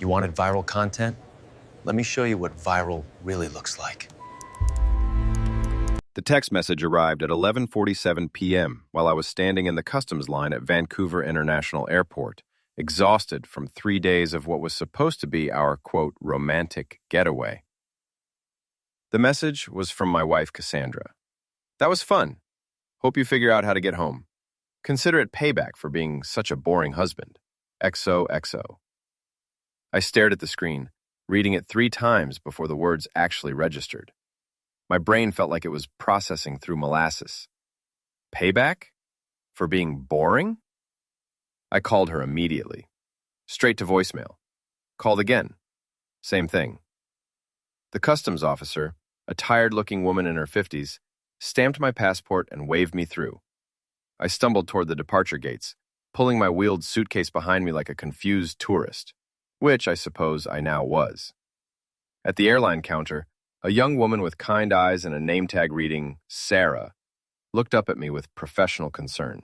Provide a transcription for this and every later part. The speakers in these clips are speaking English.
You wanted viral content? Let me show you what viral really looks like. The text message arrived at 11:47 p.m. while I was standing in the customs line at Vancouver International Airport, exhausted from 3 days of what was supposed to be our, quote, romantic getaway. The message was from my wife, Cassandra. That was fun. Hope you figure out how to get home. Consider it payback for being such a boring husband. XOXO. I stared at the screen, reading it 3 times before the words actually registered. My brain felt like it was processing through molasses. Payback? For being boring? I called her immediately. Straight to voicemail. Called again. Same thing. The customs officer, a tired-looking woman in her 50s, stamped my passport and waved me through. I stumbled toward the departure gates, pulling my wheeled suitcase behind me like a confused tourist, which I suppose I now was. At the airline counter, a young woman with kind eyes and a name tag reading, Sarah, looked up at me with professional concern.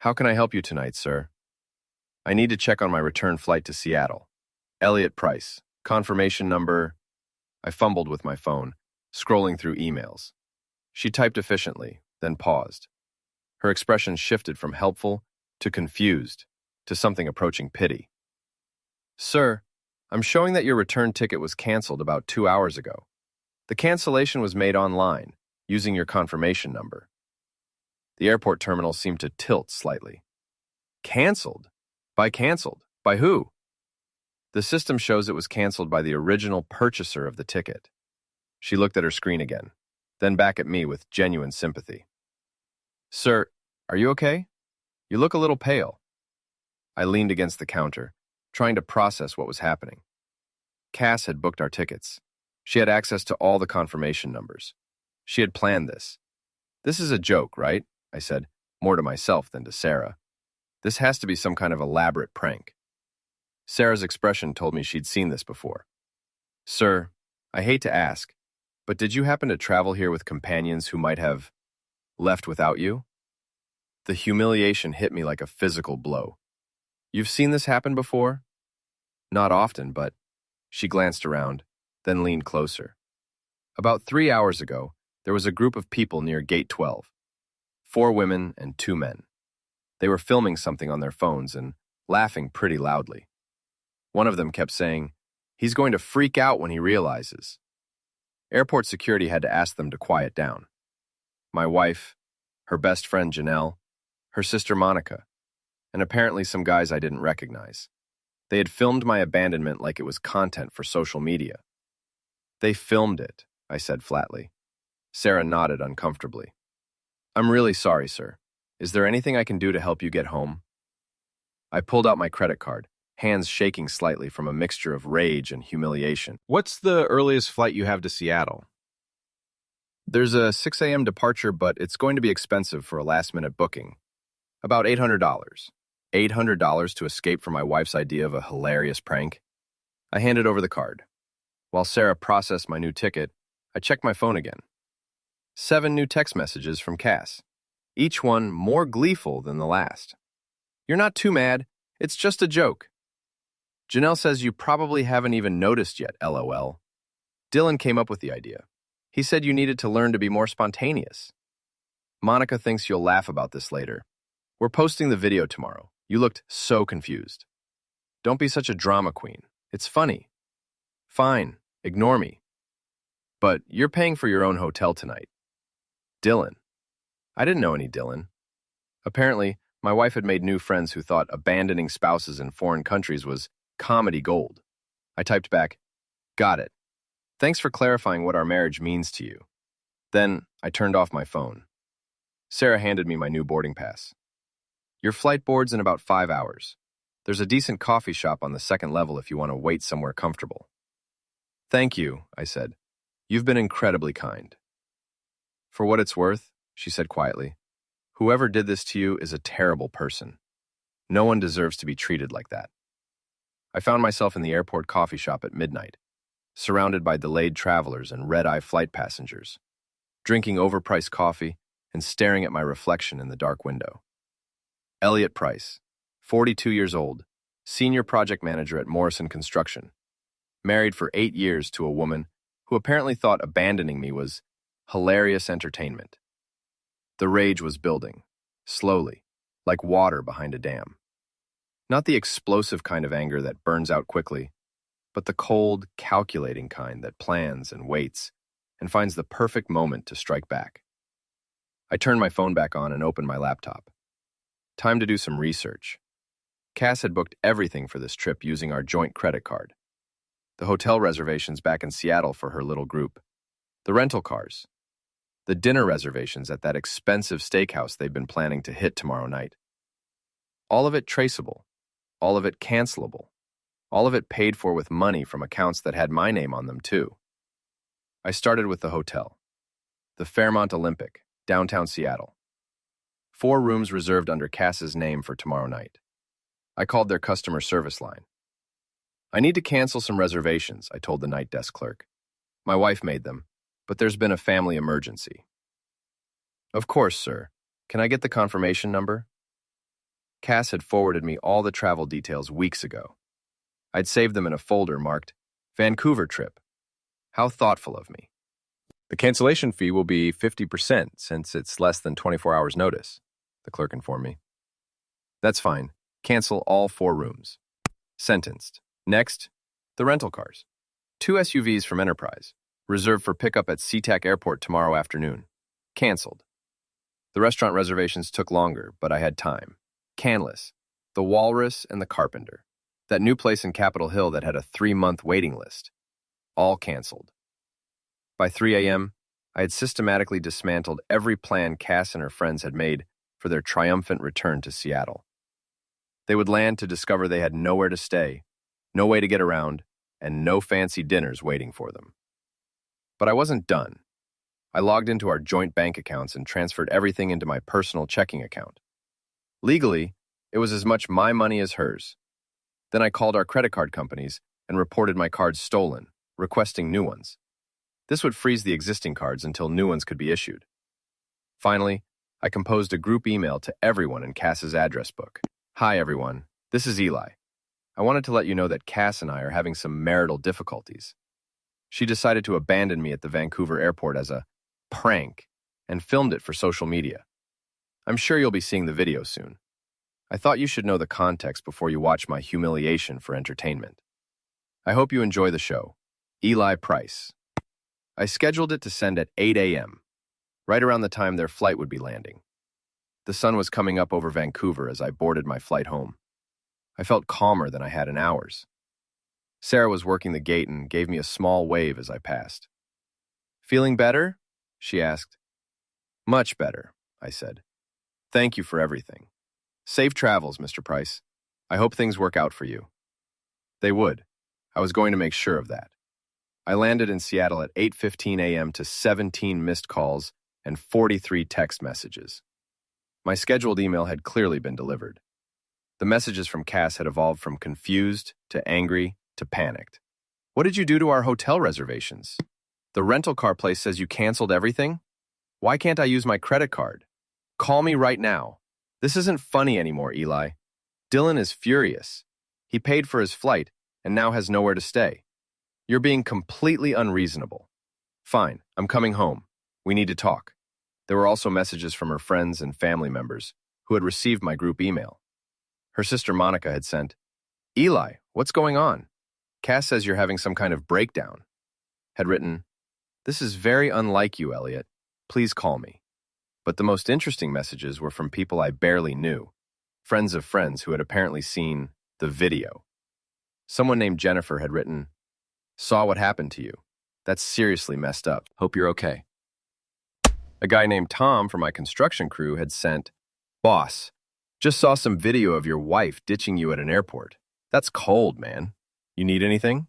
How can I help you tonight, sir? I need to check on my return flight to Seattle. Elliot Price, confirmation number. I fumbled with my phone, scrolling through emails. She typed efficiently, then paused. Her expression shifted from helpful to confused to something approaching pity. Sir, I'm showing that your return ticket was canceled about 2 hours ago. The cancellation was made online, using your confirmation number. The airport terminal seemed to tilt slightly. Canceled? Canceled? By who? The system shows it was canceled by the original purchaser of the ticket. She looked at her screen again, then back at me with genuine sympathy. Sir, are you okay? You look a little pale. I leaned against the counter, trying to process what was happening. Cass had booked our tickets. She had access to all the confirmation numbers. She had planned this. This is a joke, right? I said, more to myself than to Sarah. This has to be some kind of elaborate prank. Sarah's expression told me she'd seen this before. Sir, I hate to ask, but did you happen to travel here with companions who might have left without you? The humiliation hit me like a physical blow. You've seen this happen before? Not often, but she glanced around, then leaned closer. About 3 hours ago, there was a group of people near Gate 12. 4 women and 2 men. They were filming something on their phones and laughing pretty loudly. One of them kept saying, "He's going to freak out when he realizes." Airport security had to ask them to quiet down. My wife, her best friend Janelle, her sister Monica, and apparently some guys I didn't recognize. They had filmed my abandonment like it was content for social media. They filmed it, I said flatly. Sarah nodded uncomfortably. I'm really sorry, sir. Is there anything I can do to help you get home? I pulled out my credit card, hands shaking slightly from a mixture of rage and humiliation. What's the earliest flight you have to Seattle? There's a 6 a.m. departure, but it's going to be expensive for a last-minute booking. About $800. $800 to escape from my wife's idea of a hilarious prank? I handed over the card. While Sarah processed my new ticket, I checked my phone again. 7 new text messages from Cass, each one more gleeful than the last. You're not too mad. It's just a joke. Janelle says you probably haven't even noticed yet, LOL. Dylan came up with the idea. He said you needed to learn to be more spontaneous. Monica thinks you'll laugh about this later. We're posting the video tomorrow. You looked so confused. Don't be such a drama queen. It's funny. Fine, ignore me. But you're paying for your own hotel tonight. Dylan. I didn't know any Dylan. Apparently, my wife had made new friends who thought abandoning spouses in foreign countries was comedy gold. I typed back, got it. Thanks for clarifying what our marriage means to you. Then I turned off my phone. Sarah handed me my new boarding pass. Your flight board's in about 5 hours. There's a decent coffee shop on the 2nd level if you want to wait somewhere comfortable. Thank you, I said. You've been incredibly kind. For what it's worth, she said quietly, whoever did this to you is a terrible person. No one deserves to be treated like that. I found myself in the airport coffee shop at midnight, surrounded by delayed travelers and red-eye flight passengers, drinking overpriced coffee and staring at my reflection in the dark window. Elliot Price, 42 years old, senior project manager at Morrison Construction, married for 8 years to a woman who apparently thought abandoning me was hilarious entertainment. The rage was building, slowly, like water behind a dam. Not the explosive kind of anger that burns out quickly, but the cold, calculating kind that plans and waits and finds the perfect moment to strike back. I turned my phone back on and opened my laptop. Time to do some research. Cass had booked everything for this trip using our joint credit card. The hotel reservations back in Seattle for her little group, the rental cars, the dinner reservations at that expensive steakhouse they've been planning to hit tomorrow night. All of it traceable, all of it cancelable, all of it paid for with money from accounts that had my name on them too. I started with the hotel, the Fairmont Olympic, downtown Seattle. 4 rooms reserved under Cass's name for tomorrow night. I called their customer service line. I need to cancel some reservations, I told the night desk clerk. My wife made them, but there's been a family emergency. Of course, sir. Can I get the confirmation number? Cass had forwarded me all the travel details weeks ago. I'd saved them in a folder marked Vancouver trip. How thoughtful of me. The cancellation fee will be 50% since it's less than 24 hours notice, the clerk informed me. That's fine. Cancel all 4 rooms. Sentenced. Next, the rental cars. 2 SUVs from Enterprise, reserved for pickup at SeaTac Airport tomorrow afternoon. Canceled. The restaurant reservations took longer, but I had time. Canlis, the Walrus and the Carpenter. That new place in Capitol Hill that had a 3-month waiting list. All canceled. By 3 a.m., I had systematically dismantled every plan Cass and her friends had made for their triumphant return to Seattle. They would land to discover they had nowhere to stay, no way to get around, and no fancy dinners waiting for them. But I wasn't done. I logged into our joint bank accounts and transferred everything into my personal checking account. Legally, it was as much my money as hers. Then I called our credit card companies and reported my cards stolen, requesting new ones. This would freeze the existing cards until new ones could be issued. Finally, I composed a group email to everyone in Cass's address book. Hi, everyone. This is Eli. I wanted to let you know that Cass and I are having some marital difficulties. She decided to abandon me at the Vancouver airport as a prank and filmed it for social media. I'm sure you'll be seeing the video soon. I thought you should know the context before you watch my humiliation for entertainment. I hope you enjoy the show. Eli Price. I scheduled it to send at 8 a.m., right around the time their flight would be landing. The sun was coming up over Vancouver as I boarded my flight home. I felt calmer than I had in hours. Sarah was working the gate and gave me a small wave as I passed. Feeling better? She asked. Much better, I said. Thank you for everything. Safe travels, Mr. Price. I hope things work out for you. They would. I was going to make sure of that. I landed in Seattle at 8:15 a.m. to 17 missed calls and 43 text messages. My scheduled email had clearly been delivered. The messages from Cass had evolved from confused to angry to panicked. What did you do to our hotel reservations? The rental car place says you canceled everything? Why can't I use my credit card? Call me right now. This isn't funny anymore, Eli. Dylan is furious. He paid for his flight and now has nowhere to stay. You're being completely unreasonable. Fine, I'm coming home. We need to talk. There were also messages from her friends and family members who had received my group email. Her sister Monica had sent, Eli, what's going on? Cass says you're having some kind of breakdown. Had written, this is very unlike you, Elliot. Please call me. But the most interesting messages were from people I barely knew, friends of friends who had apparently seen the video. Someone named Jennifer had written, saw what happened to you. That's seriously messed up. Hope you're okay. A guy named Tom from my construction crew had sent, boss, just saw some video of your wife ditching you at an airport. That's cold, man. You need anything?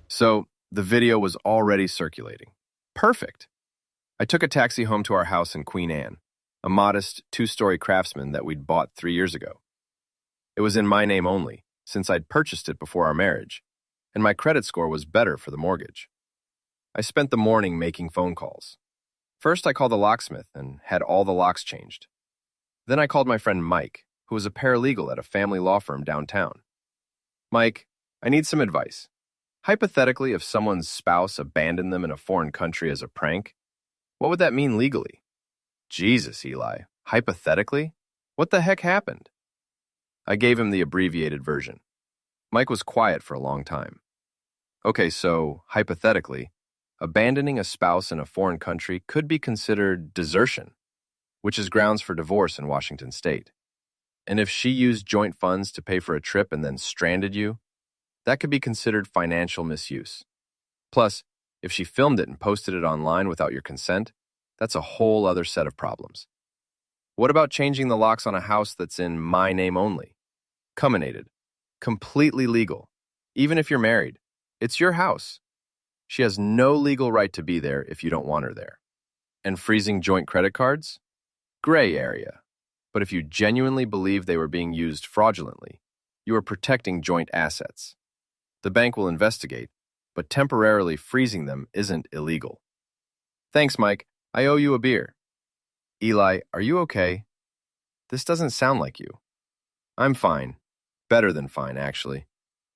So the video was already circulating. Perfect. I took a taxi home to our house in Queen Anne, a modest 2-story Craftsman that we'd bought 3 years ago. It was in my name only, since I'd purchased it before our marriage, and my credit score was better for the mortgage. I spent the morning making phone calls. First, I called the locksmith and had all the locks changed. Then I called my friend Mike, who was a paralegal at a family law firm downtown. Mike, I need some advice. Hypothetically, if someone's spouse abandoned them in a foreign country as a prank, what would that mean legally? Jesus, Eli. Hypothetically? What the heck happened? I gave him the abbreviated version. Mike was quiet for a long time. Okay, so, hypothetically, abandoning a spouse in a foreign country could be considered desertion, which is grounds for divorce in Washington state. And if she used joint funds to pay for a trip and then stranded you, that could be considered financial misuse. Plus, if she filmed it and posted it online without your consent, that's a whole other set of problems. What about changing the locks on a house that's in my name only? Cuminated. Completely legal. Even if you're married, it's your house. She has no legal right to be there if you don't want her there. And freezing joint credit cards? Gray area. But if you genuinely believe they were being used fraudulently, you are protecting joint assets. The bank will investigate, but temporarily freezing them isn't illegal. Thanks, Mike. I owe you a beer. Eli, are you okay? This doesn't sound like you. I'm fine. Better than fine, actually.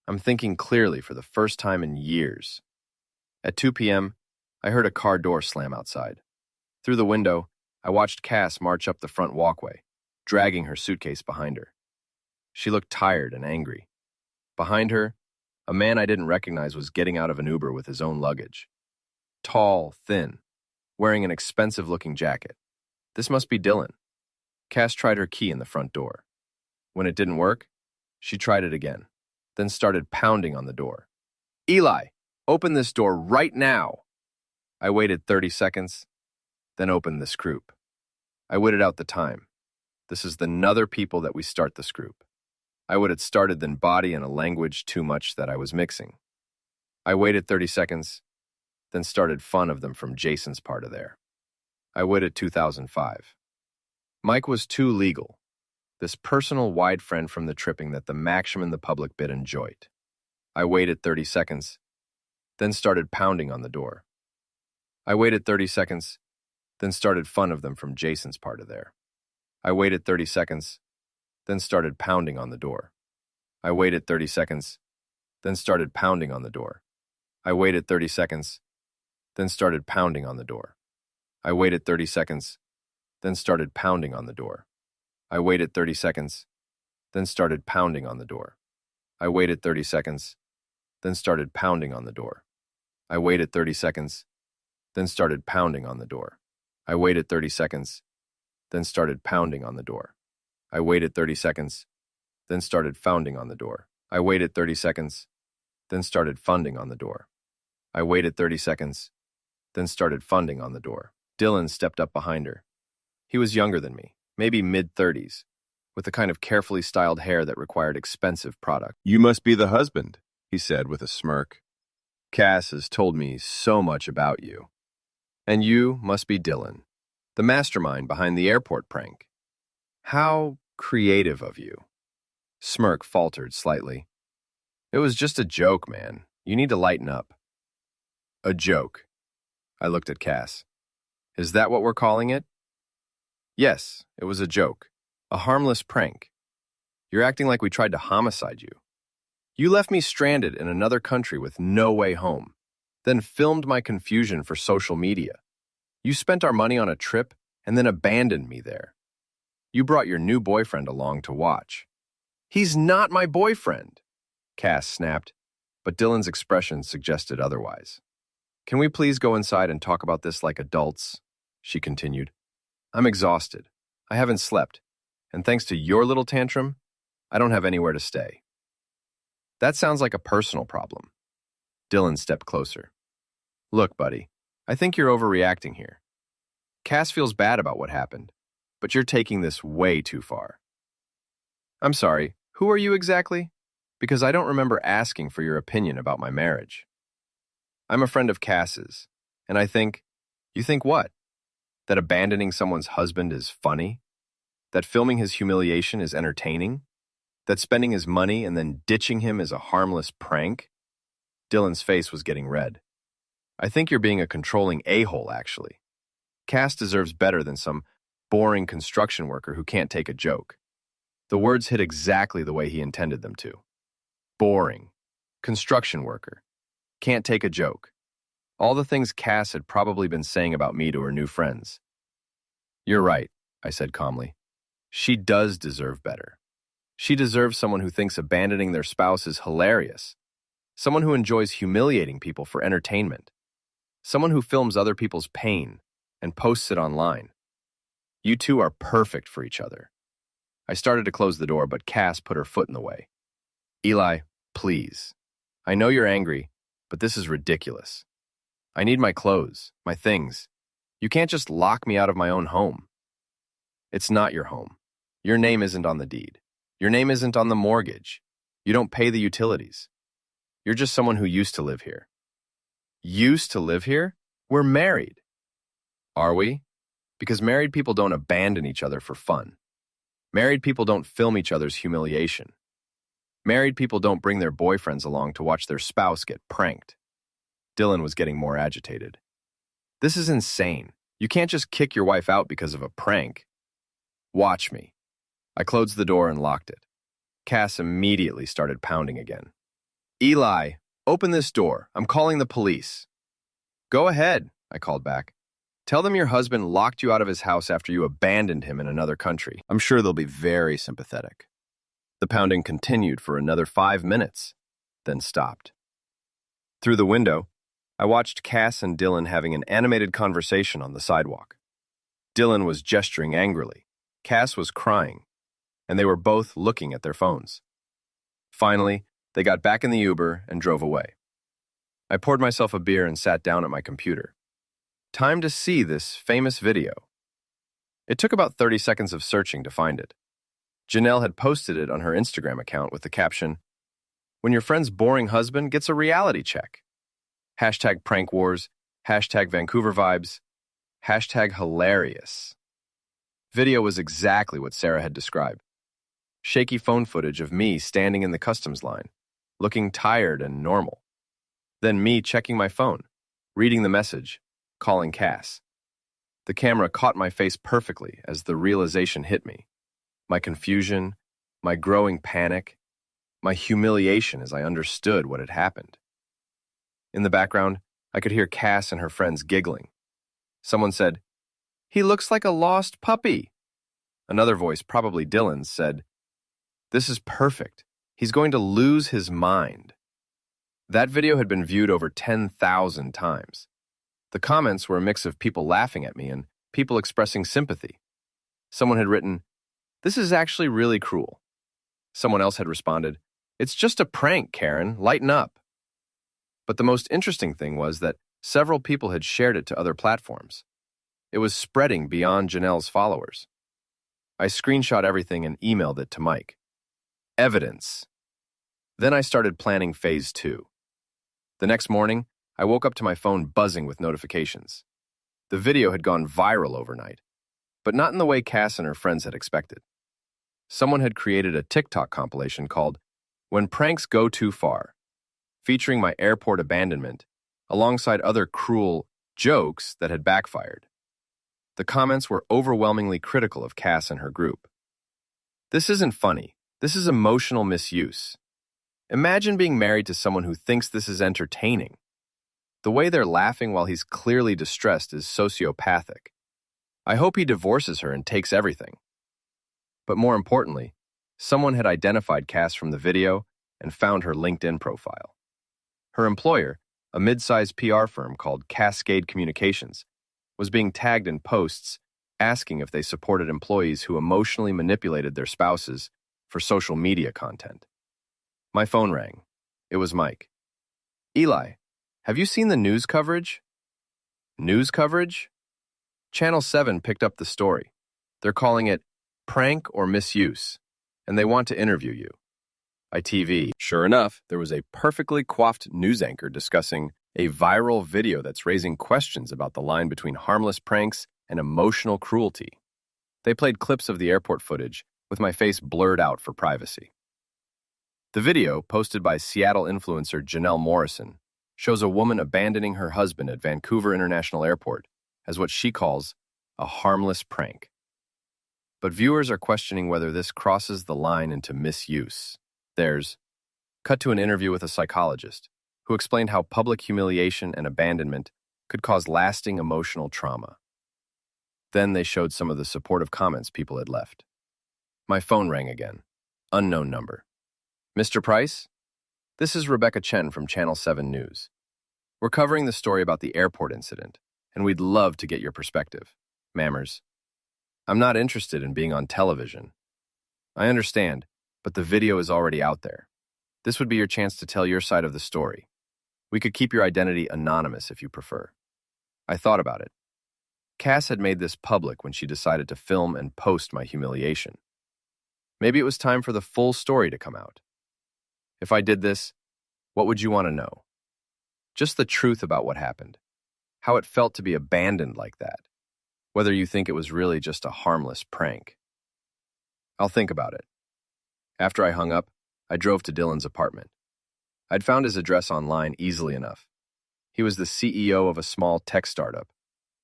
I'm thinking clearly for the first time in years. At 2 p.m., I heard a car door slam outside. Through the window, I watched Cass march up the front walkway, dragging her suitcase behind her. She looked tired and angry. Behind her, a man I didn't recognize was getting out of an Uber with his own luggage. Tall, thin, wearing an expensive-looking jacket. This must be Dylan. Cass tried her key in the front door. When it didn't work, she tried it again, then started pounding on the door. Eli, open this door right now! I waited 30 seconds, then opened this group. I waited out the time. This is the another people that we start this group. I would have started then body in a language too much that I was mixing. I waited 30 seconds, then started fun of them from Jason's part of there. I waited 2005. Mike was too legal. This personal wide friend from the tripping that the maximum in the public bit enjoyed. I waited 30 seconds, then started pounding on the door. I waited 30 seconds, then started fun of them from Jason's part of there. I waited 30 seconds, then started pounding on the door. I waited 30 seconds, then started pounding on the door. I waited 30 seconds, then started pounding on the door. I waited 30 seconds, then started pounding on the door. I waited 30 seconds, then started pounding on the door. I waited 30 seconds, then started pounding on the door. I waited 30 seconds, then started pounding on the door. I waited 30 seconds, then started pounding on the door. I waited 30 seconds, then started pounding on the door. I waited 30 seconds, then started funding on the door. I waited 30 seconds, then started funding on the door. Dylan stepped up behind her. He was younger than me, maybe mid-30s, with the kind of carefully styled hair that required expensive product. You must be the husband, he said with a smirk. Cass has told me so much about you. And you must be Dylan, the mastermind behind the airport prank. How creative of you. Smirk faltered slightly. It was just a joke, man. You need to lighten up. A joke. I looked at Cass. Is that what we're calling it? Yes, it was a joke. A harmless prank. You're acting like we tried to homicide you. You left me stranded in another country with no way home, then filmed my confusion for social media. You spent our money on a trip and then abandoned me there. You brought your new boyfriend along to watch. He's not my boyfriend, Cass snapped, but Dylan's expression suggested otherwise. Can we please go inside and talk about this like adults? She continued. I'm exhausted. I haven't slept, and thanks to your little tantrum, I don't have anywhere to stay. That sounds like a personal problem. Dylan stepped closer. Look, buddy, I think you're overreacting here. Cass feels bad about what happened, but you're taking this way too far. I'm sorry, who are you exactly? Because I don't remember asking for your opinion about my marriage. I'm a friend of Cass's, and I think, you think what? That abandoning someone's husband is funny? That filming his humiliation is entertaining? That spending his money and then ditching him is a harmless prank? Dylan's face was getting red. I think you're being a controlling a-hole, actually. Cass deserves better than some boring construction worker who can't take a joke. The words hit exactly the way he intended them to. boring, construction worker, can't take a joke. All the things Cass had probably been saying about me to her new friends. You're right, I said calmly. She does deserve better. She deserves someone who thinks abandoning their spouse is hilarious. Someone who enjoys humiliating people for entertainment. Someone who films other people's pain and posts it online. You two are perfect for each other. I started to close the door, but Cass put her foot in the way. Eli, please. I know you're angry, but this is ridiculous. I need my clothes, my things. You can't just lock me out of my own home. It's not your home. Your name isn't on the deed. Your name isn't on the mortgage. You don't pay the utilities. You're just someone who used to live here. Used to live here? We're married. Are we? Because married people don't abandon each other for fun. Married people don't film each other's humiliation. Married people don't bring their boyfriends along to watch their spouse get pranked. Dylan was getting more agitated. This is insane. You can't just kick your wife out because of a prank. Watch me. I closed the door and locked it. Cass immediately started pounding again. Eli, open this door. I'm calling the police. Go ahead, I called back. Tell them your husband locked you out of his house after you abandoned him in another country. I'm sure they'll be very sympathetic. The pounding continued for another 5 minutes, then stopped. Through the window, I watched Cass and Dylan having an animated conversation on the sidewalk. Dylan was gesturing angrily. Cass was crying, and they were both looking at their phones. Finally, they got back in the Uber and drove away. I poured myself a beer and sat down at my computer. Time to see this famous video. It took about 30 seconds of searching to find it. Janelle had posted it on her Instagram account with the caption, "When your friend's boring husband gets a reality check." Hashtag prank wars, hashtag Vancouver vibes, hashtag hilarious. Video was exactly what Sarah had described. Shaky phone footage of me standing in the customs line, looking tired and normal. Then me checking my phone, reading the message, calling Cass. The camera caught my face perfectly as the realization hit me. My confusion, my growing panic, my humiliation as I understood what had happened. In the background, I could hear Cass and her friends giggling. Someone said, "He looks like a lost puppy." Another voice, probably Dylan's, said, "This is perfect. He's going to lose his mind." That video had been viewed over 10,000 times. The comments were a mix of people laughing at me and people expressing sympathy. Someone had written, "This is actually really cruel." Someone else had responded, "It's just a prank, Karen. Lighten up." But the most interesting thing was that several people had shared it to other platforms. It was spreading beyond Janelle's followers. I screenshot everything and emailed it to Mike. Evidence. Then I started planning phase 2. The next morning, I woke up to my phone buzzing with notifications. The video had gone viral overnight, but not in the way Cass and her friends had expected. Someone had created a TikTok compilation called "When Pranks Go Too Far," featuring my airport abandonment, alongside other cruel jokes that had backfired. The comments were overwhelmingly critical of Cass and her group. "This isn't funny. This is emotional misuse. Imagine being married to someone who thinks this is entertaining. The way they're laughing while he's clearly distressed is sociopathic. I hope he divorces her and takes everything." But more importantly, someone had identified Cass from the video and found her LinkedIn profile. Her employer, a mid-sized PR firm called Cascade Communications, was being tagged in posts asking if they supported employees who emotionally manipulated their spouses for social media content. My phone rang. It was Mike. "Eli, have you seen the news coverage?" "News coverage?" Channel 7 picked up the story. They're calling it "Prank or Misuse," and they want to interview you. ITV. Sure enough, there was a perfectly coiffed news anchor discussing a viral video that's raising questions about the line between harmless pranks and emotional cruelty. They played clips of the airport footage with my face blurred out for privacy. The video, posted by Seattle influencer Janelle Morrison, shows a woman abandoning her husband at Vancouver International Airport as what she calls a harmless prank. But viewers are questioning whether this crosses the line into misuse. There's Cut to an interview with a psychologist who explained how public humiliation and abandonment could cause lasting emotional trauma. Then they showed some of the supportive comments people had left. My phone rang again. Unknown number. Mr. Price? This is Rebecca Chen from Channel 7 News. We're covering the story about the airport incident, and we'd love to get your perspective. Mammers. I'm not interested in being on television. I understand, but the video is already out there. This would be your chance to tell your side of the story. We could keep your identity anonymous if you prefer. I thought about it. Cass had made this public when she decided to film and post my humiliation. Maybe it was time for the full story to come out. If I did this, what would you want to know? Just the truth about what happened. How it felt to be abandoned like that. Whether you think it was really just a harmless prank. I'll think about it. After I hung up, I drove to Dylan's apartment. I'd found his address online easily enough. He was the CEO of a small tech startup,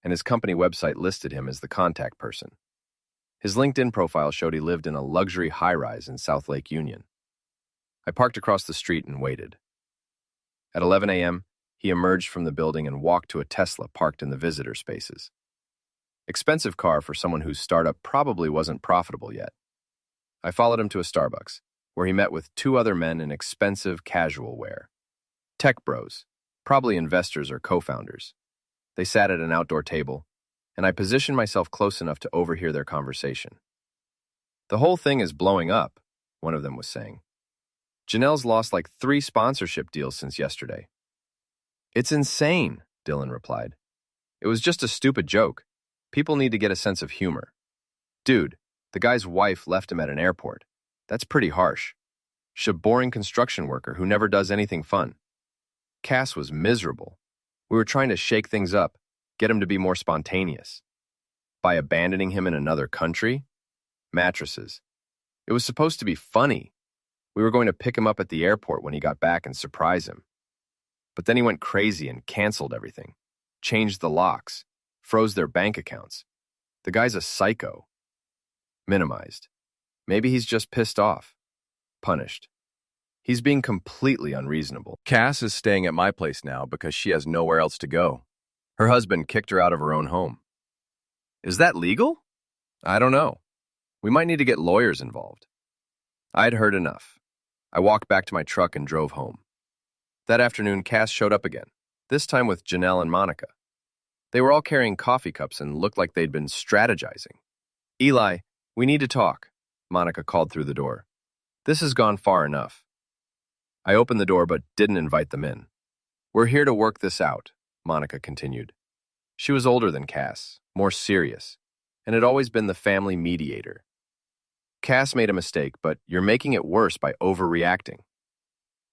and his company website listed him as the contact person. His LinkedIn profile showed he lived in a luxury high-rise in South Lake Union. I parked across the street and waited. At 11 a.m., he emerged from the building and walked to a Tesla parked in the visitor spaces. Expensive car for someone whose startup probably wasn't profitable yet. I followed him to a Starbucks, where he met with two other men in expensive casual wear. Tech bros, probably investors or co-founders. They sat at an outdoor table, and I positioned myself close enough to overhear their conversation. The whole thing is blowing up, one of them was saying. Janelle's lost like 3 sponsorship deals since yesterday. It's insane, Dylan replied. It was just a stupid joke. People need to get a sense of humor. Dude, the guy's wife left him at an airport. That's pretty harsh. She's a boring construction worker who never does anything fun. Cass was miserable. We were trying to shake things up, get him to be more spontaneous. By abandoning him in another country? Mattresses. It was supposed to be funny. We were going to pick him up at the airport when he got back and surprise him. But then he went crazy and canceled everything. Changed the locks. Froze their bank accounts. The guy's a psycho. Minimized. Maybe he's just pissed off. Punished. He's being completely unreasonable. Cass is staying at my place now because she has nowhere else to go. Her husband kicked her out of her own home. Is that legal? I don't know. We might need to get lawyers involved. I'd heard enough. I walked back to my truck and drove home. That afternoon, Cass showed up again, this time with Janelle and Monica. They were all carrying coffee cups and looked like they'd been strategizing. Eli, we need to talk, Monica called through the door. This has gone far enough. I opened the door but didn't invite them in. We're here to work this out, Monica continued. She was older than Cass, more serious, and had always been the family mediator. Cass made a mistake, but you're making it worse by overreacting.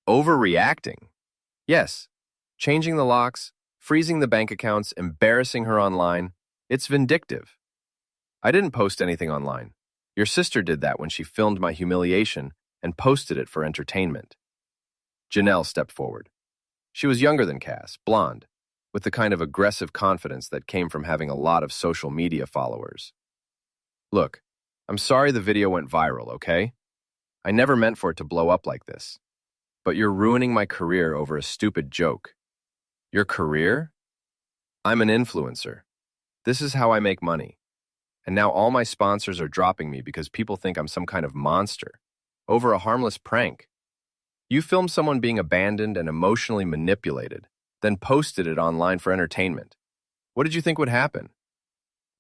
Overreacting? Yes. Changing the locks, freezing the bank accounts, embarrassing her online. It's vindictive. I didn't post anything online. Your sister did that when she filmed my humiliation and posted it for entertainment. Janelle stepped forward. She was younger than Cass, blonde, with the kind of aggressive confidence that came from having a lot of social media followers. Look, I'm sorry the video went viral, okay? I never meant for it to blow up like this. But you're ruining my career over a stupid joke. Your career? I'm an influencer. This is how I make money. And now all my sponsors are dropping me because people think I'm some kind of monster over a harmless prank. You filmed someone being abandoned and emotionally manipulated, then posted it online for entertainment. What did you think would happen?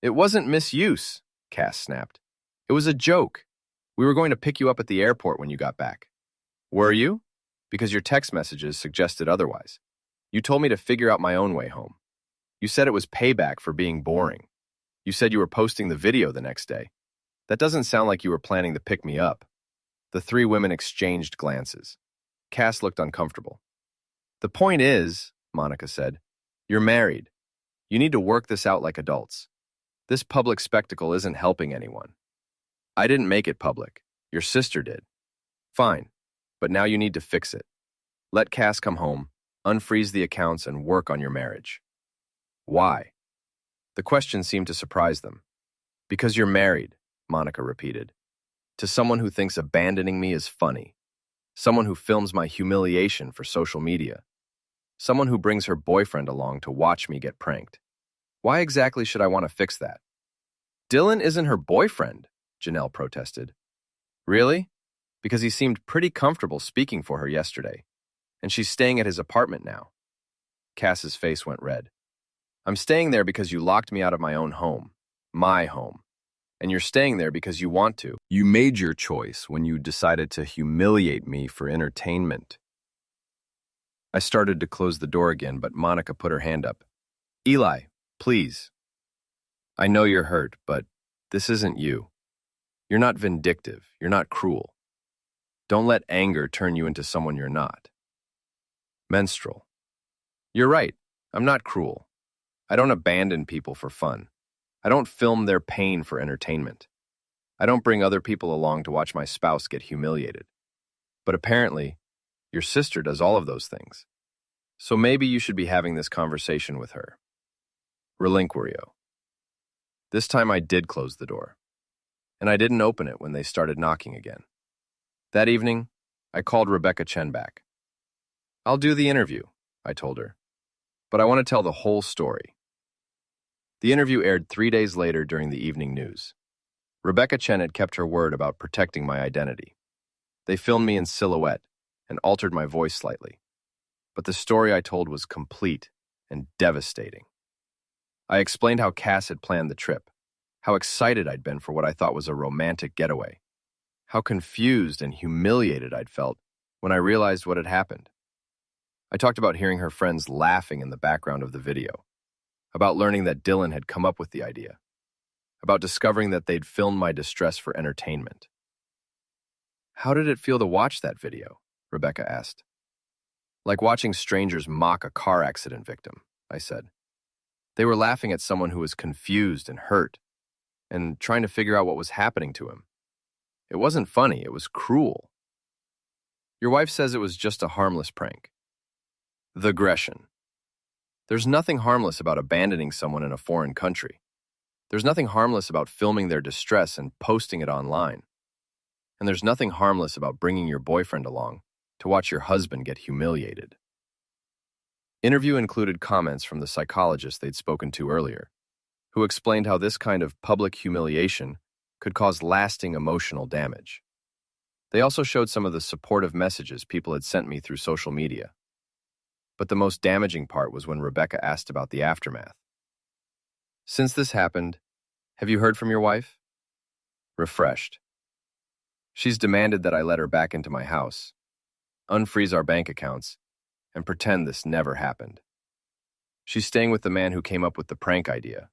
It wasn't misuse, Cass snapped. It was a joke. We were going to pick you up at the airport when you got back. Were you? Because your text messages suggested otherwise. You told me to figure out my own way home. You said it was payback for being boring. You said you were posting the video the next day. That doesn't sound like you were planning to pick me up. The 3 women exchanged glances. Cass looked uncomfortable. The point is, Monica said, you're married. You need to work this out like adults. This public spectacle isn't helping anyone. I didn't make it public. Your sister did. Fine, but now you need to fix it. Let Cass come home, unfreeze the accounts, and work on your marriage. Why? The question seemed to surprise them. Because you're married, Monica repeated. To someone who thinks abandoning me is funny. Someone who films my humiliation for social media. Someone who brings her boyfriend along to watch me get pranked. Why exactly should I want to fix that? Dylan isn't her boyfriend, Janelle protested. Really? Because he seemed pretty comfortable speaking for her yesterday, and she's staying at his apartment now. Cass's face went red. I'm staying there because you locked me out of my own home. My home. And you're staying there because you want to. You made your choice when you decided to humiliate me for entertainment. I started to close the door again, but Monica put her hand up. Eli, please. I know you're hurt, but this isn't you. You're not vindictive. You're not cruel. Don't let anger turn you into someone you're not. Menstrual. You're right. I'm not cruel. I don't abandon people for fun. I don't film their pain for entertainment. I don't bring other people along to watch my spouse get humiliated. But apparently, your sister does all of those things. So maybe you should be having this conversation with her. Relinquario. This time I did close the door. And I didn't open it when they started knocking again. That evening, I called Rebecca Chen back. I'll do the interview, I told her. But I want to tell the whole story. The interview aired 3 days later during the evening news. Rebecca Chen had kept her word about protecting my identity. They filmed me in silhouette and altered my voice slightly. But the story I told was complete and devastating. I explained how Cass had planned the trip, how excited I'd been for what I thought was a romantic getaway, how confused and humiliated I'd felt when I realized what had happened. I talked about hearing her friends laughing in the background of the video, about learning that Dylan had come up with the idea, about discovering that they'd filmed my distress for entertainment. How did it feel to watch that video? Rebecca asked. Like watching strangers mock a car accident victim, I said. They were laughing at someone who was confused and hurt, and trying to figure out what was happening to him. It wasn't funny, it was cruel. Your wife says it was just a harmless prank. The aggression. There's nothing harmless about abandoning someone in a foreign country. There's nothing harmless about filming their distress and posting it online. And there's nothing harmless about bringing your boyfriend along to watch your husband get humiliated. Interview included comments from the psychologist they'd spoken to earlier, who explained how this kind of public humiliation could cause lasting emotional damage. They also showed some of the supportive messages people had sent me through social media. But the most damaging part was when Rebecca asked about the aftermath. Since this happened, have you heard from your wife? Refreshed. She's demanded that I let her back into my house, unfreeze our bank accounts, and pretend this never happened. She's staying with the man who came up with the prank idea.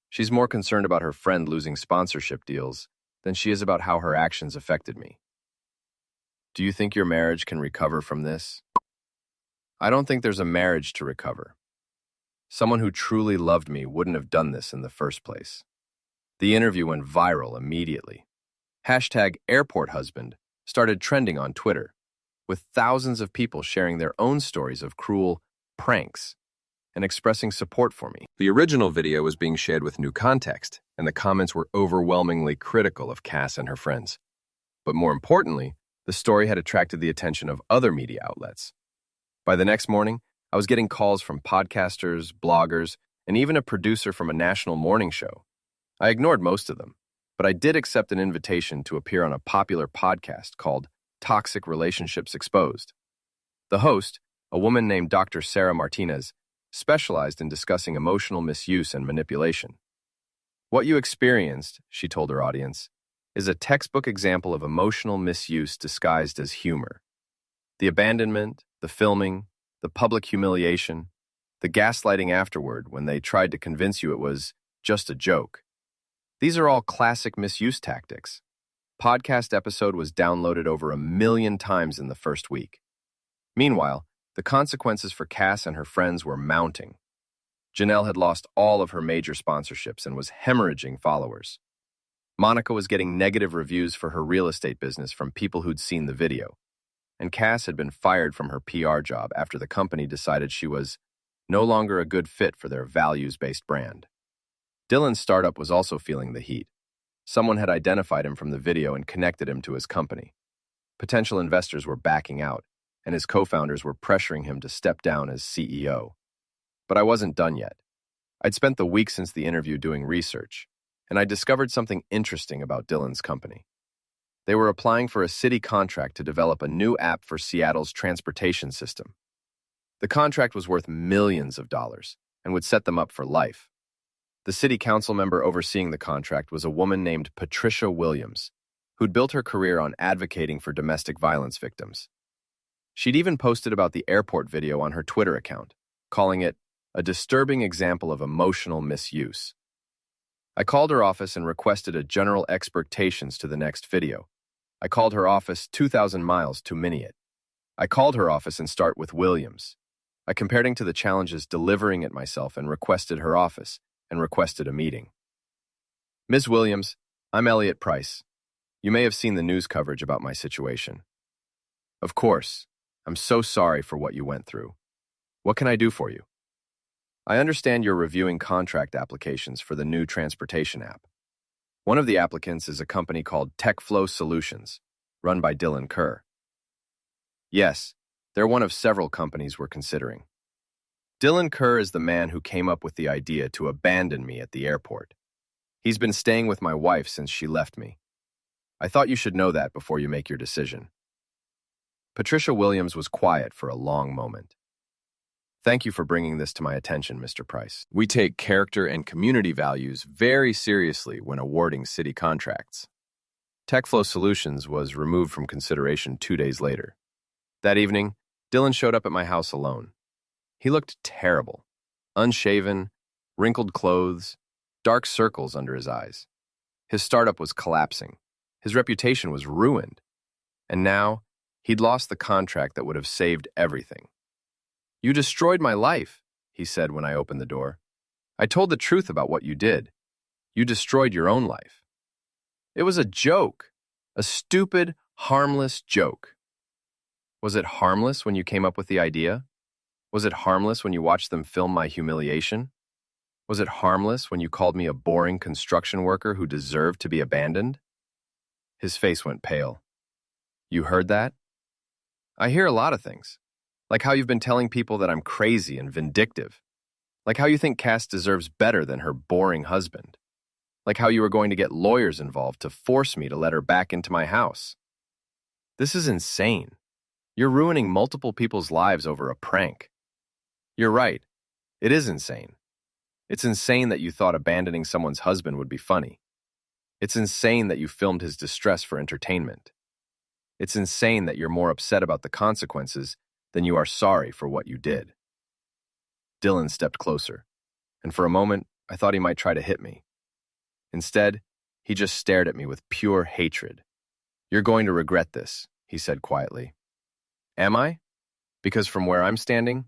She's more concerned about her friend losing sponsorship deals than she is about how her actions affected me. Do you think your marriage can recover from this? I don't think there's a marriage to recover. Someone who truly loved me wouldn't have done this in the first place. The interview went viral immediately. #AirportHusband started trending on Twitter, with thousands of people sharing their own stories of cruel pranks and expressing support for me. The original video was being shared with new context, and the comments were overwhelmingly critical of Cass and her friends. But more importantly, the story had attracted the attention of other media outlets. By the next morning, I was getting calls from podcasters, bloggers, and even a producer from a national morning show. I ignored most of them, but I did accept an invitation to appear on a popular podcast called Toxic Relationships Exposed. The host, a woman named Dr. Sarah Martinez, specialized in discussing emotional misuse and manipulation. What you experienced, she told her audience, is a textbook example of emotional misuse disguised as humor. The abandonment, the filming, the public humiliation, the gaslighting afterward when they tried to convince you it was just a joke. These are all classic misuse tactics. Podcast episode was downloaded over 1 million times in the first week. Meanwhile, the consequences for Cass and her friends were mounting. Janelle had lost all of her major sponsorships and was hemorrhaging followers. Monica was getting negative reviews for her real estate business from people who'd seen the video. And Cass had been fired from her PR job after the company decided she was no longer a good fit for their values-based brand. Dylan's startup was also feeling the heat. Someone had identified him from the video and connected him to his company. Potential investors were backing out, and his co-founders were pressuring him to step down as CEO. But I wasn't done yet. I'd spent the week since the interview doing research, and I discovered something interesting about Dylan's company. They were applying for a city contract to develop a new app for Seattle's transportation system. The contract was worth millions of dollars and would set them up for life. The city council member overseeing the contract was a woman named Patricia Williams, who'd built her career on advocating for domestic violence victims. She'd even posted about the airport video on her Twitter account, calling it a disturbing example of emotional misuse. I called her office and requested a general expectations to the next video. I called her office 2,000 miles to mini it. I called her office and start with Williams. I compared to the challenges delivering it myself and requested her office and requested a meeting. Ms. Williams, I'm Elliot Price. You may have seen the news coverage about my situation. Of course, I'm so sorry for what you went through. What can I do for you? I understand you're reviewing contract applications for the new transportation app. One of the applicants is a company called TechFlow Solutions, run by Dylan Kerr. Yes, they're one of several companies we're considering. Dylan Kerr is the man who came up with the idea to abandon me at the airport. He's been staying with my wife since she left me. I thought you should know that before you make your decision. Patricia Williams was quiet for a long moment. Thank you for bringing this to my attention, Mr. Price. We take character and community values very seriously when awarding city contracts. TechFlow Solutions was removed from consideration 2 days later. That evening, Dylan showed up at my house alone. He looked terrible. Unshaven, wrinkled clothes, dark circles under his eyes. His startup was collapsing. His reputation was ruined. And now, he'd lost the contract that would have saved everything. You destroyed my life, he said when I opened the door. I told the truth about what you did. You destroyed your own life. It was a joke, a stupid, harmless joke. Was it harmless when you came up with the idea? Was it harmless when you watched them film my humiliation? Was it harmless when you called me a boring construction worker who deserved to be abandoned? His face went pale. You heard that? I hear a lot of things. Like how you've been telling people that I'm crazy and vindictive. Like how you think Cass deserves better than her boring husband. Like how you were going to get lawyers involved to force me to let her back into my house. This is insane. You're ruining multiple people's lives over a prank. You're right. It is insane. It's insane that you thought abandoning someone's husband would be funny. It's insane that you filmed his distress for entertainment. It's insane that you're more upset about the consequences than you are sorry for what you did. Dylan stepped closer, and for a moment, I thought he might try to hit me. Instead, he just stared at me with pure hatred. You're going to regret this, he said quietly. Am I? Because from where I'm standing,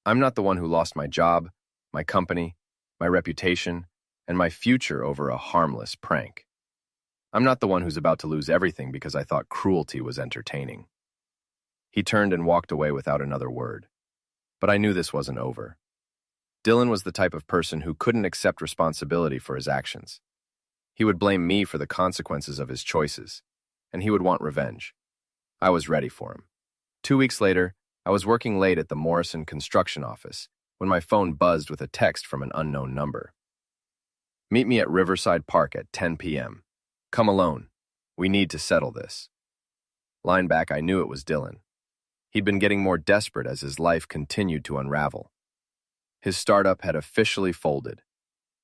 I'm not the one who lost my job, my company, my reputation, and my future over a harmless prank. I'm not the one who's about to lose everything because I thought cruelty was entertaining. He turned and walked away without another word. But I knew this wasn't over. Dylan was the type of person who couldn't accept responsibility for his actions. He would blame me for the consequences of his choices, and he would want revenge. I was ready for him. 2 weeks later, I was working late at the Morrison construction office when my phone buzzed with a text from an unknown number. Meet me at Riverside Park at 10 p.m. Come alone. We need to settle this. Line back, I knew it was Dylan. He'd been getting more desperate as his life continued to unravel. His startup had officially folded.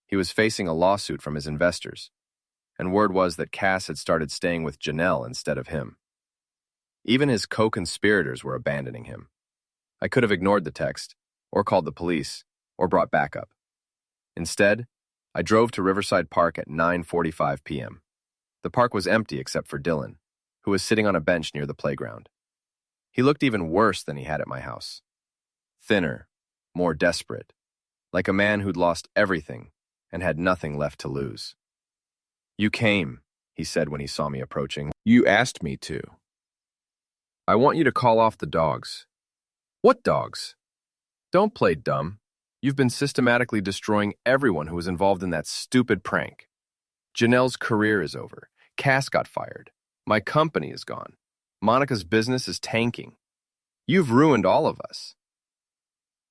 He was facing a lawsuit from his investors, and word was that Cass had started staying with Janelle instead of him. Even his co-conspirators were abandoning him. I could have ignored the text, or called the police, or brought backup. Instead, I drove to Riverside Park at 9:45 p.m. The park was empty except for Dylan, who was sitting on a bench near the playground. He looked even worse than he had at my house. Thinner, more desperate, like a man who'd lost everything and had nothing left to lose. You came, he said when he saw me approaching. You asked me to. I want you to call off the dogs. What dogs? Don't play dumb. You've been systematically destroying everyone who was involved in that stupid prank. Janelle's career is over. Cass got fired. My company is gone. Monica's business is tanking. You've ruined all of us.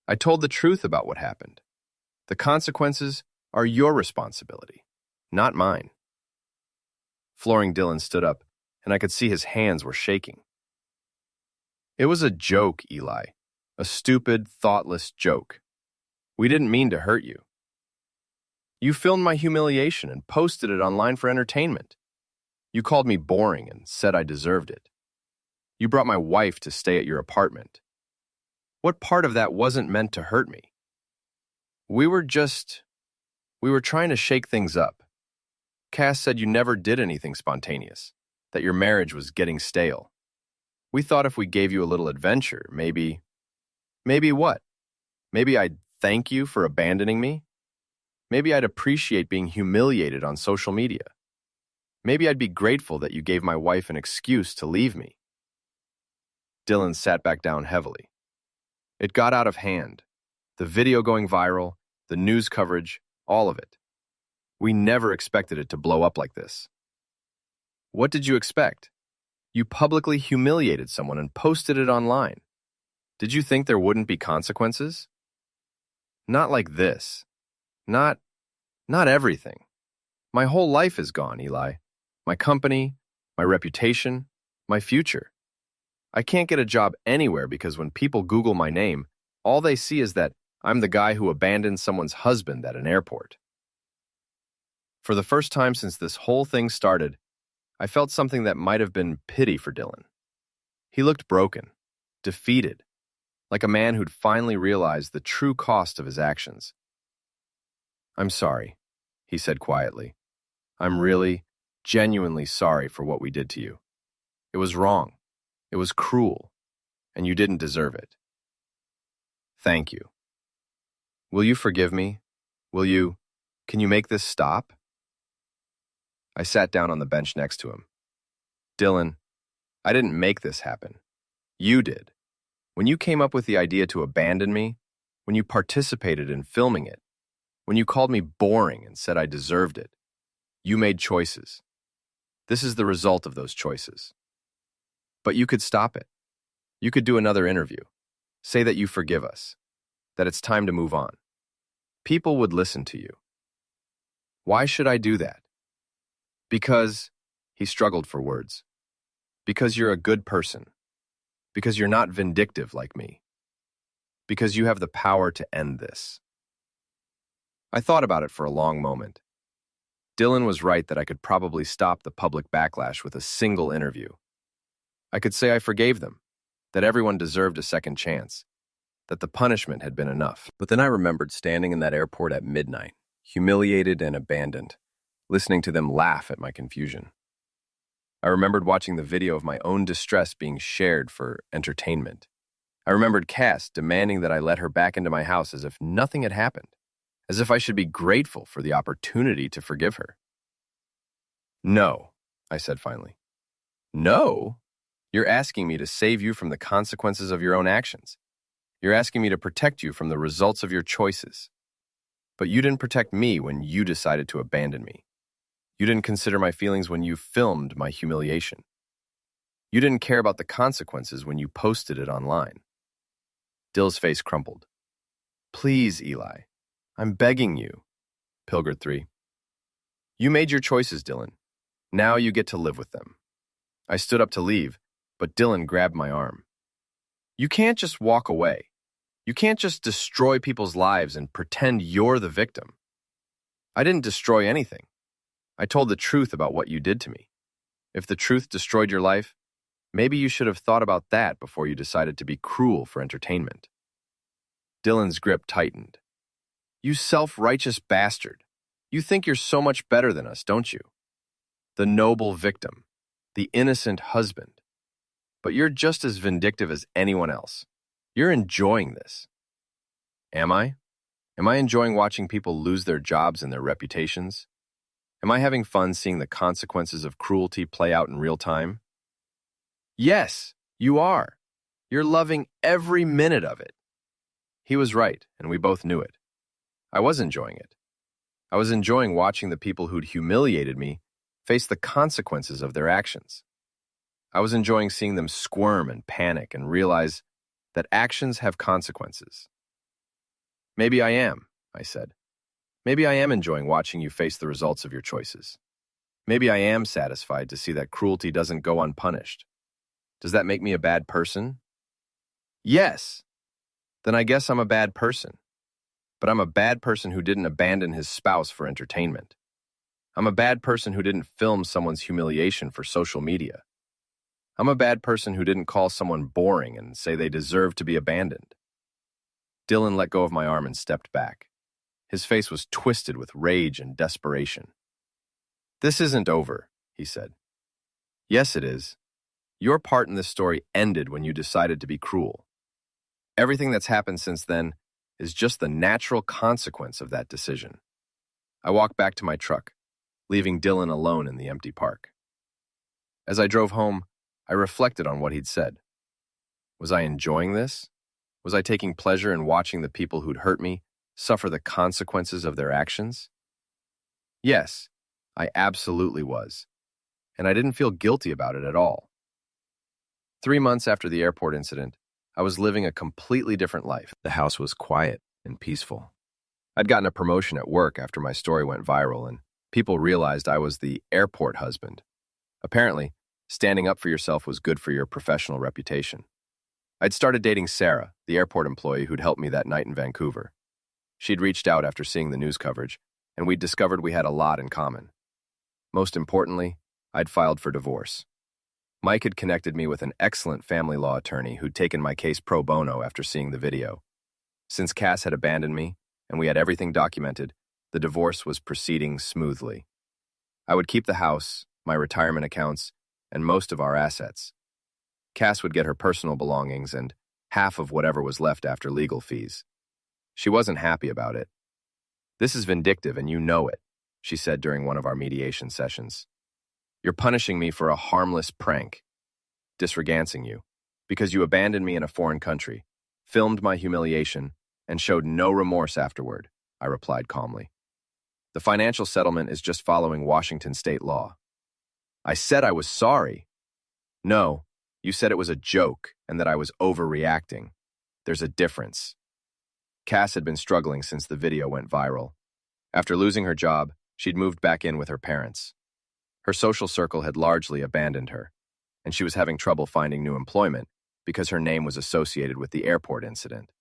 I told the truth about what happened. The consequences are your responsibility, not mine. Flooring Dylan stood up, and I could see his hands were shaking. It was a joke, Eli. A stupid, thoughtless joke. We didn't mean to hurt you. You filmed my humiliation and posted it online for entertainment. You called me boring and said I deserved it. You brought my wife to stay at your apartment. What part of that wasn't meant to hurt me? We were trying to shake things up. Cass said you never did anything spontaneous, that your marriage was getting stale. We thought if we gave you a little adventure, maybe what? Maybe I'd thank you for abandoning me? Maybe I'd appreciate being humiliated on social media. Maybe I'd be grateful that you gave my wife an excuse to leave me. Dylan sat back down heavily. It got out of hand. The video going viral, the news coverage, all of it. We never expected it to blow up like this. What did you expect? You publicly humiliated someone and posted it online. Did you think there wouldn't be consequences? Not like this. Not everything. My whole life is gone, Eli. My company, my reputation, my future. I can't get a job anywhere because when people Google my name, all they see is that I'm the guy who abandoned someone's husband at an airport. For the first time since this whole thing started, I felt something that might have been pity for Dylan. He looked broken, defeated, like a man who'd finally realized the true cost of his actions. I'm sorry, he said quietly. I'm really, genuinely sorry for what we did to you. It was wrong. It was cruel, and you didn't deserve it. Thank you. Will you forgive me? Can you make this stop? I sat down on the bench next to him. Dylan, I didn't make this happen. You did. When you came up with the idea to abandon me, when you participated in filming it, when you called me boring and said I deserved it, you made choices. This is the result of those choices. But you could stop it. You could do another interview. Say that you forgive us, that it's time to move on. People would listen to you. Why should I do that? Because, he struggled for words, because you're a good person, because you're not vindictive like me, because you have the power to end this. I thought about it for a long moment. Dylan was right that I could probably stop the public backlash with a single interview. I could say I forgave them, that everyone deserved a second chance, that the punishment had been enough. But then I remembered standing in that airport at midnight, humiliated and abandoned, listening to them laugh at my confusion. I remembered watching the video of my own distress being shared for entertainment. I remembered Cass demanding that I let her back into my house as if nothing had happened, as if I should be grateful for the opportunity to forgive her. No, I said finally. No? You're asking me to save you from the consequences of your own actions. You're asking me to protect you from the results of your choices. But you didn't protect me when you decided to abandon me. You didn't consider my feelings when you filmed my humiliation. You didn't care about the consequences when you posted it online. Dill's face crumpled. Please, Eli. I'm begging you. Pilgrim 3. You made your choices, Dylan. Now you get to live with them. I stood up to leave, but Dylan grabbed my arm. You can't just walk away. You can't just destroy people's lives and pretend you're the victim. I didn't destroy anything. I told the truth about what you did to me. If the truth destroyed your life, maybe you should have thought about that before you decided to be cruel for entertainment. Dylan's grip tightened. You self-righteous bastard. You think you're so much better than us, don't you? The noble victim, the innocent husband. But you're just as vindictive as anyone else. You're enjoying this. Am I? Am I enjoying watching people lose their jobs and their reputations? Am I having fun seeing the consequences of cruelty play out in real time? Yes, you are. You're loving every minute of it. He was right, and we both knew it. I was enjoying it. I was enjoying watching the people who'd humiliated me face the consequences of their actions. I was enjoying seeing them squirm and panic and realize that actions have consequences. Maybe I am, I said. Maybe I am enjoying watching you face the results of your choices. Maybe I am satisfied to see that cruelty doesn't go unpunished. Does that make me a bad person? Yes. Then I guess I'm a bad person. But I'm a bad person who didn't abandon his spouse for entertainment. I'm a bad person who didn't film someone's humiliation for social media. I'm a bad person who didn't call someone boring and say they deserve to be abandoned. Dylan let go of my arm and stepped back. His face was twisted with rage and desperation. "This isn't over," he said. "Yes, it is. Your part in this story ended when you decided to be cruel. Everything that's happened since then is just the natural consequence of that decision." I walked back to my truck, leaving Dylan alone in the empty park. As I drove home, I reflected on what he'd said. Was I enjoying this? Was I taking pleasure in watching the people who'd hurt me suffer the consequences of their actions? Yes, I absolutely was, and I didn't feel guilty about it at all. 3 months after the airport incident, I was living a completely different life. The house was quiet and peaceful. I'd gotten a promotion at work after my story went viral, and people realized I was the airport husband. Apparently, standing up for yourself was good for your professional reputation. I'd started dating Sarah, the airport employee who'd helped me that night in Vancouver. She'd reached out after seeing the news coverage, and we'd discovered we had a lot in common. Most importantly, I'd filed for divorce. Mike had connected me with an excellent family law attorney who'd taken my case pro bono after seeing the video. Since Cass had abandoned me, and we had everything documented, the divorce was proceeding smoothly. I would keep the house, my retirement accounts, and most of our assets. Cass would get her personal belongings and half of whatever was left after legal fees. She wasn't happy about it. "This is vindictive and you know it," she said during one of our mediation sessions. "You're punishing me for a harmless prank, disregancing you, because you abandoned me in a foreign country, filmed my humiliation, and showed no remorse afterward," I replied calmly. "The financial settlement is just following Washington state law." I said I was sorry. "No, you said it was a joke and that I was overreacting. There's a difference." Cass had been struggling since the video went viral. After losing her job, she'd moved back in with her parents. Her social circle had largely abandoned her, and she was having trouble finding new employment because her name was associated with the airport incident.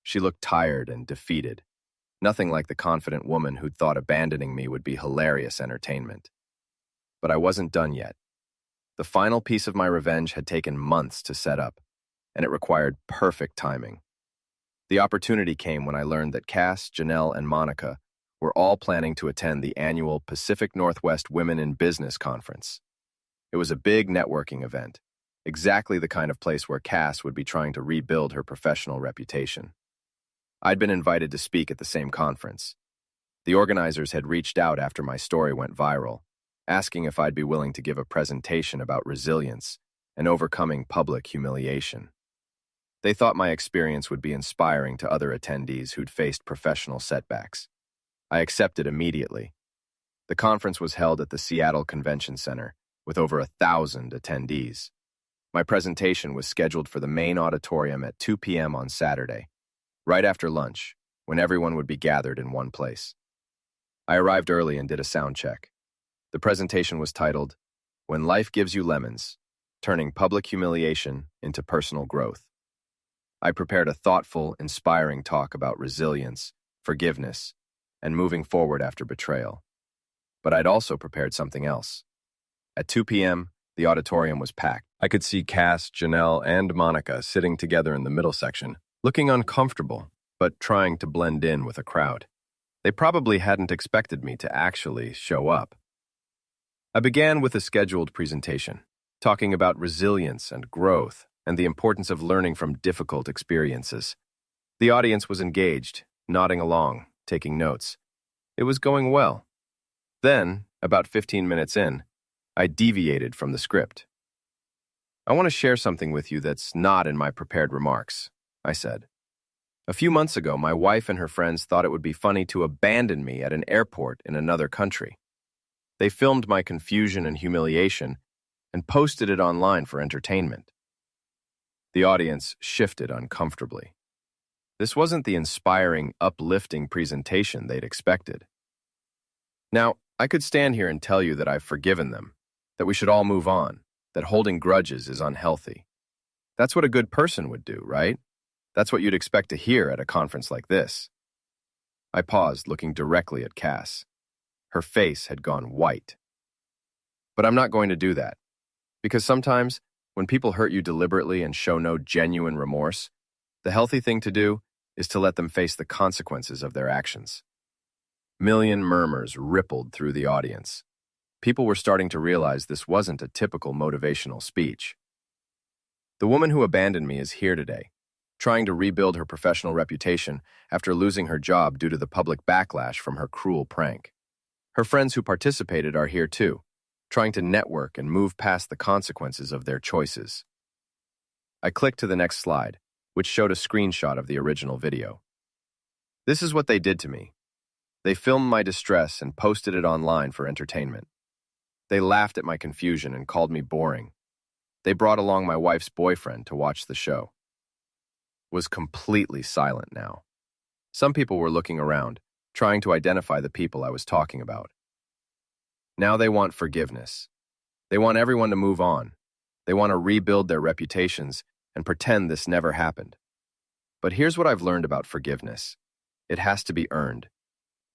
She looked tired and defeated, nothing like the confident woman who'd thought abandoning me would be hilarious entertainment. But I wasn't done yet. The final piece of my revenge had taken months to set up, and it required perfect timing. The opportunity came when I learned that Cass, Janelle, and Monica were all planning to attend the annual Pacific Northwest Women in Business Conference. It was a big networking event, exactly the kind of place where Cass would be trying to rebuild her professional reputation. I'd been invited to speak at the same conference. The organizers had reached out after my story went viral, asking if I'd be willing to give a presentation about resilience and overcoming public humiliation. They thought my experience would be inspiring to other attendees who'd faced professional setbacks. I accepted immediately. The conference was held at the Seattle Convention Center, with over 1,000 attendees. My presentation was scheduled for the main auditorium at 2 p.m. on Saturday, right after lunch, when everyone would be gathered in one place. I arrived early and did a sound check. The presentation was titled, "When Life Gives You Lemons, Turning Public Humiliation into Personal Growth." I prepared a thoughtful, inspiring talk about resilience, forgiveness, and moving forward after betrayal. But I'd also prepared something else. At 2 p.m., the auditorium was packed. I could see Cass, Janelle, and Monica sitting together in the middle section, looking uncomfortable, but trying to blend in with a crowd. They probably hadn't expected me to actually show up. I began with a scheduled presentation, talking about resilience and growth and the importance of learning from difficult experiences. The audience was engaged, nodding along, taking notes. It was going well. Then, about 15 minutes in, I deviated from the script. "I want to share something with you that's not in my prepared remarks," I said. "A few months ago, my wife and her friends thought it would be funny to abandon me at an airport in another country. They filmed my confusion and humiliation and posted it online for entertainment. The audience shifted uncomfortably. This wasn't the inspiring, uplifting presentation they'd expected. Now, I could stand here and tell you that I've forgiven them, that we should all move on, that holding grudges is unhealthy. That's what a good person would do, right? That's what you'd expect to hear at a conference like this. I paused, looking directly at Cass. Her face had gone white. But I'm not going to do that, because sometimes, when people hurt you deliberately and show no genuine remorse, the healthy thing to do is to let them face the consequences of their actions. Million murmurs rippled through the audience. People were starting to realize this wasn't a typical motivational speech. The woman who abandoned me is here today, trying to rebuild her professional reputation after losing her job due to the public backlash from her cruel prank. Her friends who participated are here too, trying to network and move past the consequences of their choices. I clicked to the next slide, which showed a screenshot of the original video. This is what they did to me. They filmed my distress and posted it online for entertainment. They laughed at my confusion and called me boring. They brought along my wife's boyfriend to watch the show. It was completely silent now. Some people were looking around, trying to identify the people I was talking about. Now they want forgiveness. They want everyone to move on. They want to rebuild their reputations and pretend this never happened. But here's what I've learned about forgiveness. It has to be earned.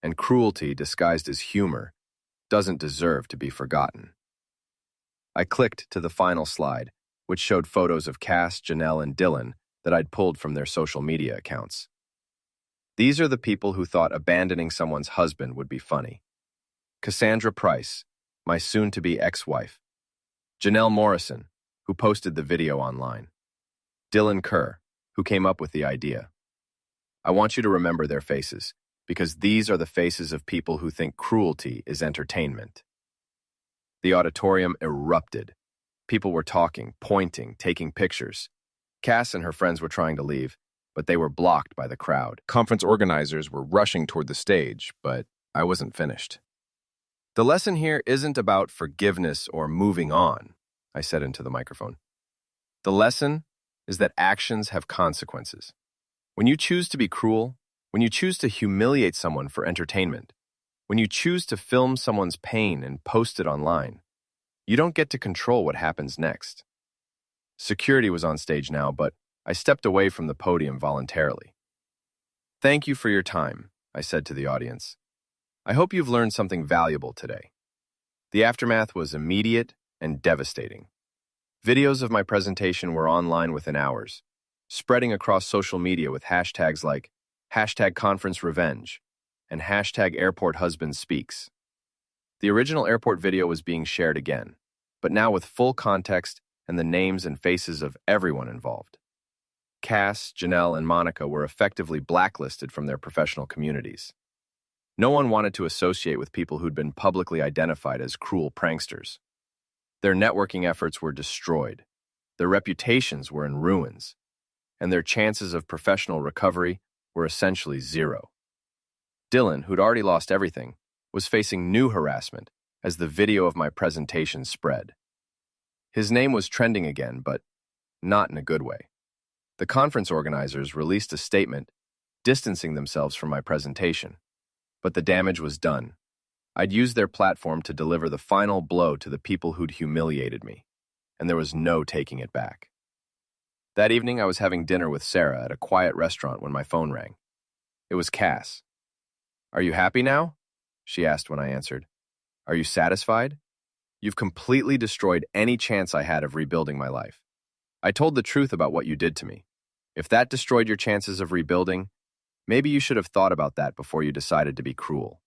And cruelty disguised as humor doesn't deserve to be forgotten. I clicked to the final slide, which showed photos of Cass, Janelle, and Dylan that I'd pulled from their social media accounts. These are the people who thought abandoning someone's husband would be funny. Cassandra Price, my soon-to-be ex-wife. Janelle Morrison, who posted the video online. Dylan Kerr, who came up with the idea. I want you to remember their faces, because these are the faces of people who think cruelty is entertainment. The auditorium erupted. People were talking, pointing, taking pictures. Cass and her friends were trying to leave, but they were blocked by the crowd. Conference organizers were rushing toward the stage, but I wasn't finished. The lesson here isn't about forgiveness or moving on, I said into the microphone. The lesson is that actions have consequences. When you choose to be cruel, when you choose to humiliate someone for entertainment, when you choose to film someone's pain and post it online, you don't get to control what happens next. Security was on stage now, but I stepped away from the podium voluntarily. Thank you for your time, I said to the audience. I hope you've learned something valuable today. The aftermath was immediate and devastating. Videos of my presentation were online within hours, spreading across social media with hashtags like #ConferenceRevenge and #AirportHusbandSpeaks. The original airport video was being shared again, but now with full context and the names and faces of everyone involved. Cass, Janelle, and Monica were effectively blacklisted from their professional communities. No one wanted to associate with people who'd been publicly identified as cruel pranksters. Their networking efforts were destroyed, their reputations were in ruins, and their chances of professional recovery were essentially zero. Dylan, who'd already lost everything, was facing new harassment as the video of my presentation spread. His name was trending again, but not in a good way. The conference organizers released a statement distancing themselves from my presentation, but the damage was done. I'd used their platform to deliver the final blow to the people who'd humiliated me, and there was no taking it back. That evening, I was having dinner with Sarah at a quiet restaurant when my phone rang. It was Cass. "Are you happy now?" she asked when I answered. "Are you satisfied? You've completely destroyed any chance I had of rebuilding my life. I told the truth about what you did to me. If that destroyed your chances of rebuilding, maybe you should have thought about that before you decided to be cruel."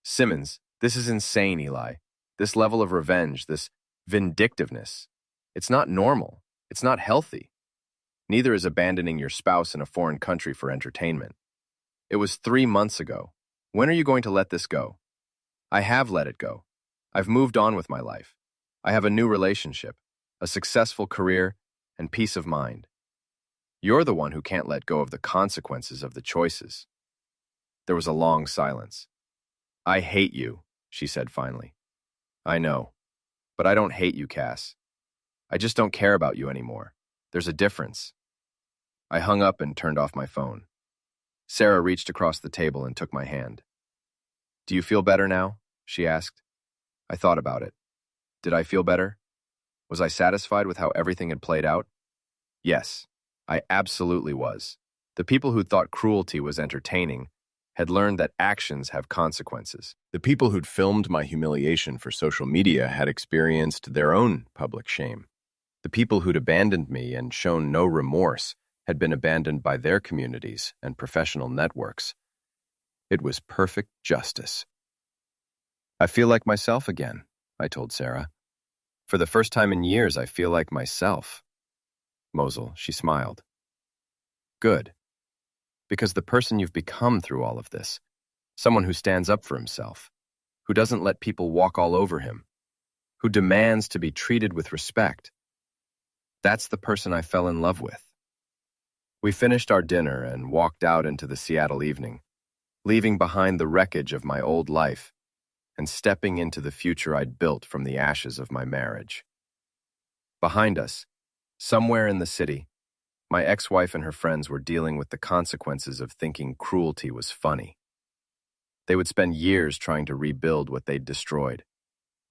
Simmons, this is insane, Eli. This level of revenge, this vindictiveness. It's not normal. It's not healthy. Neither is abandoning your spouse in a foreign country for entertainment. It was 3 months ago. When are you going to let this go? I have let it go. I've moved on with my life. I have a new relationship, a successful career, and peace of mind. You're the one who can't let go of the consequences of the choices. There was a long silence. "I hate you," she said finally. "I know. But I don't hate you, Cass. I just don't care about you anymore. There's a difference. I hung up and turned off my phone. Sarah reached across the table and took my hand. "Do you feel better now?" she asked. I thought about it. Did I feel better? Was I satisfied with how everything had played out? Yes, I absolutely was. The people who thought cruelty was entertaining had learned that actions have consequences. The people who'd filmed my humiliation for social media had experienced their own public shame. The people who'd abandoned me and shown no remorse had been abandoned by their communities and professional networks. It was perfect justice. "I feel like myself again," I told Sarah. "For the first time in years, I feel like myself." Mosel, she smiled. "Good. Because the person you've become through all of this, someone who stands up for himself, who doesn't let people walk all over him, who demands to be treated with respect, that's the person I fell in love with." We finished our dinner and walked out into the Seattle evening, leaving behind the wreckage of my old life and stepping into the future I'd built from the ashes of my marriage. Behind us, somewhere in the city, my ex-wife and her friends were dealing with the consequences of thinking cruelty was funny. They would spend years trying to rebuild what they'd destroyed,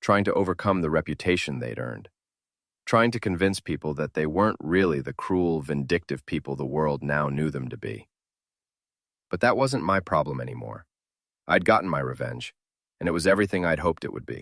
trying to overcome the reputation they'd earned, trying to convince people that they weren't really the cruel, vindictive people the world now knew them to be. But that wasn't my problem anymore. I'd gotten my revenge, and it was everything I'd hoped it would be.